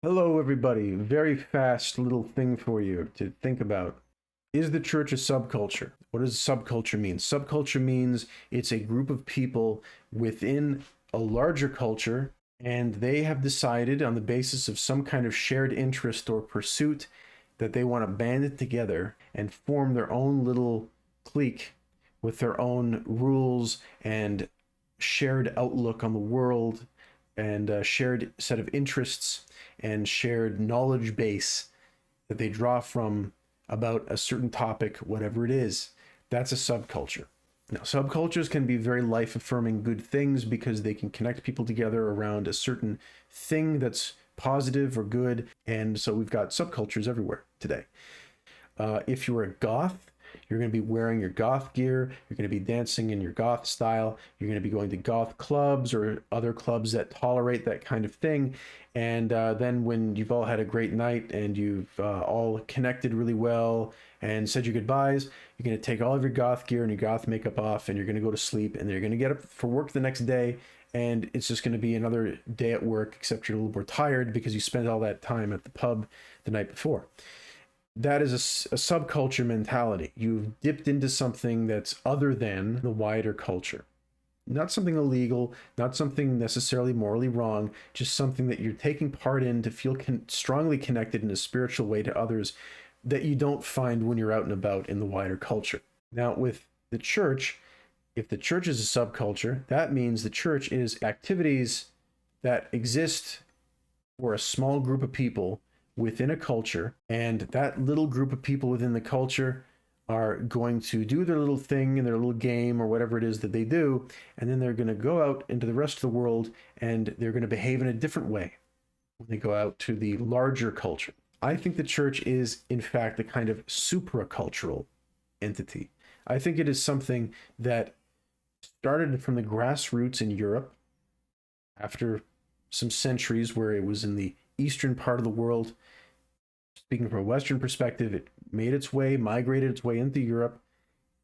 Hello, everybody. Very fast little thing for you to think about. Is the church a subculture? What does subculture mean? Subculture means it's a group of people within a larger culture, and they have decided on the basis of some kind of shared interest or pursuit that they want to band it together and form their own little clique with their own rules and shared outlook on the world and a shared set of interests and shared knowledge base that they draw from about a certain topic, whatever it is. That's a subculture. Now, subcultures can be very life affirming good things because they can connect people together around a certain thing that's positive or good. And so we've got subcultures everywhere today. If you're a goth, you're going to be wearing your goth gear. You're going to be dancing in your goth style. You're going to be going to goth clubs or other clubs that tolerate that kind of thing. And then when you've all had a great night and you've all connected really well and said your goodbyes, you're going to take all of your goth gear and your goth makeup off and you're going to go to sleep, and then you're going to get up for work the next day, and it's just going to be another day at work, except you're a little more tired because you spent all that time at the pub the night before. That is a subculture mentality. You've dipped into something that's other than the wider culture. Not something illegal, not something necessarily morally wrong, just something that you're taking part in to feel strongly connected in a spiritual way to others that you don't find when you're out and about in the wider culture. Now, with the church, if the church is a subculture, that means the church is activities that exist for a small group of people within a culture, and that little group of people within the culture are going to do their little thing in their little game or whatever it is that they do, and then they're going to go out into the rest of the world and they're going to behave in a different way when they go out to the larger culture. I think the church is, in fact, a kind of supracultural entity. I think it is something that started from the grassroots in Europe after some centuries where it was in the eastern part of the world. Speaking from a Western perspective, it made its way, migrated its way into Europe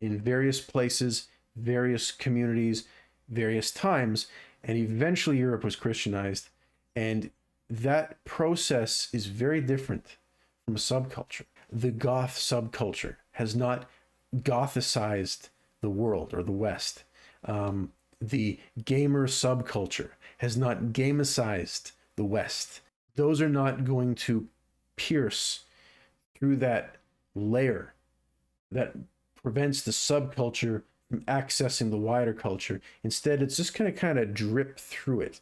in various places, various communities, various times, and eventually Europe was Christianized. And that process is very different from a subculture. The goth subculture has not gothicized the world or the West. The gamer subculture has not gamicized the West. Those are not going to pierce through that layer that prevents the subculture from accessing the wider culture. Instead, it's just going to kind of drip through it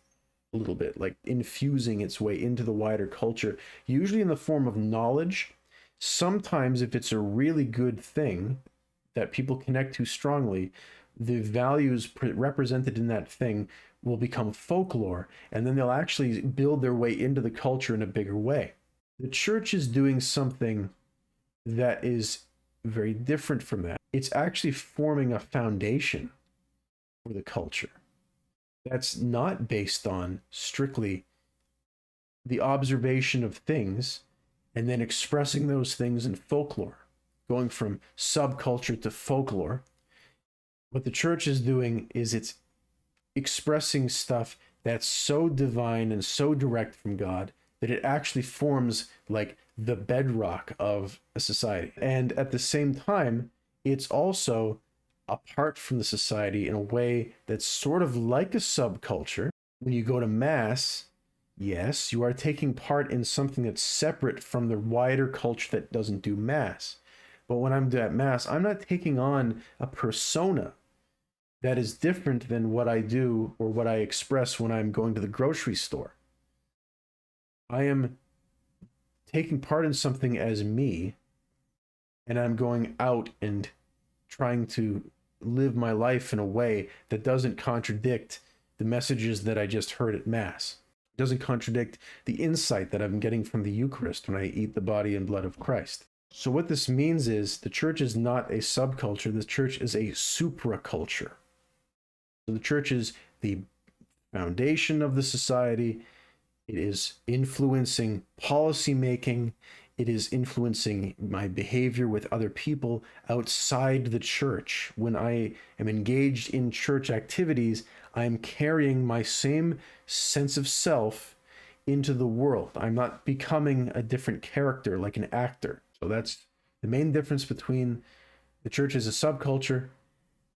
a little bit, like infusing its way into the wider culture, usually in the form of knowledge. Sometimes, if it's a really good thing that people connect to strongly, the values represented in that thing will become folklore, and then they'll actually build their way into the culture in a bigger way. The church is doing something that is very different from that. It's actually forming a foundation for the culture that's not based on strictly the observation of things and then expressing those things in folklore, going from subculture to folklore. What the church is doing is it's expressing stuff that's so divine and so direct from God that it actually forms like the bedrock of a society. And at the same time, it's also apart from the society in a way that's sort of like a subculture. When you go to Mass, yes, you are taking part in something that's separate from the wider culture that doesn't do Mass. But when I'm at Mass, I'm not taking on a persona that is different than what I do or what I express when I'm going to the grocery store. I am taking part in something as me, and I'm going out and trying to live my life in a way that doesn't contradict the messages that I just heard at Mass. It doesn't contradict the insight that I'm getting from the Eucharist when I eat the body and blood of Christ. So what this means is the church is not a subculture. The church is a supraculture. So the church is the foundation of the society. It is influencing policy making. It is influencing my behavior with other people outside the church. When I am engaged in church activities, I'm carrying my same sense of self into the world. I'm not becoming a different character like an actor. So that's the main difference between the church is a subculture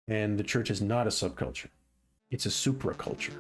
and the church is not a subculture. It's a supraculture.